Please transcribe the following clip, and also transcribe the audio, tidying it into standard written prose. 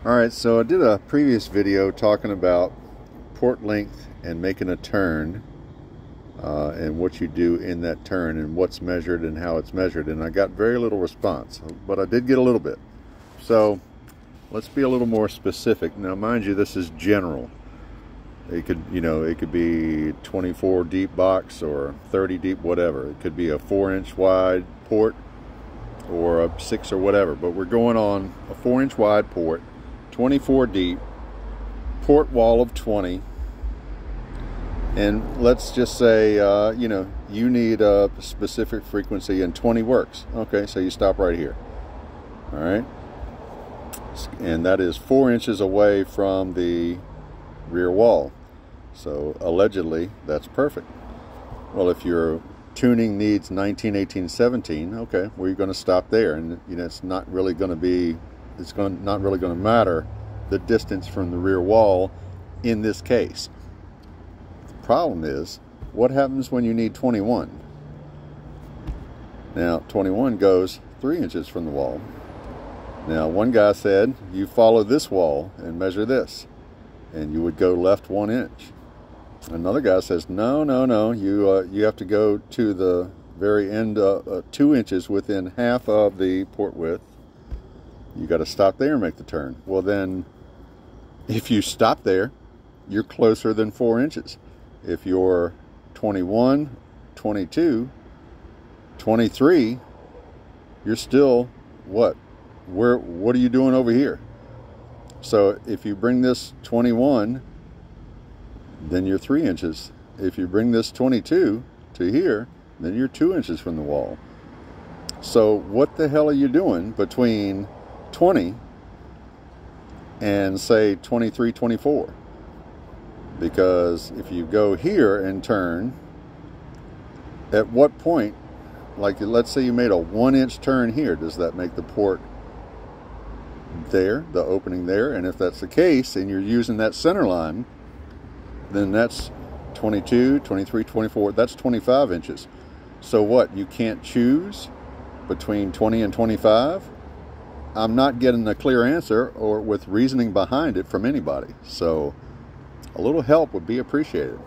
Alright, so I did a previous video talking about port length and making a turn and what you do in that turn and what's measured and how it's measured, and I got very little response, but I did get a little bit. So let's be a little more specific. Now mind you, this is general. It could, it could be 24 deep box or 30 deep, whatever. It could be a 4-inch wide port or a 6 or whatever, but we're going on a 4-inch wide port, 24 deep, port wall of 20, and let's just say you need a specific frequency and 20 works. Okay, so you stop right here. All right, and that is 4 inches away from the rear wall, so allegedly that's perfect. Well, if your tuning needs 19, 18, 17, okay, well, you're going to stop there, and it's not really going to be, not really going to matter the distance from the rear wall in this case. The problem is, what happens when you need 21? Now 21 goes 3 inches from the wall. Now one guy said you follow this wall and measure this, and you would go left 1 inch. Another guy says no, you have to go to the very end, 2 inches within half of the port width. You got to stop there and make the turn. Well, then if you stop there, you're closer than 4 inches. If you're 21, 22, 23, you're still what are you doing over here? So if you bring this 21, then you're 3 inches. If you bring this 22 to here, then you're 2 inches from the wall. So what the hell are you doing between 20 and say 23, 24? Because if you go here and turn, at what point, like let's say you made a 1 inch turn here, does that make the port there, the opening there? And if that's the case and you're using that center line, then that's 22, 23, 24, that's 25 inches. So what, you can't choose between 20 and 25? I'm not getting a clear answer or with reasoning behind it from anybody. So a little help would be appreciated.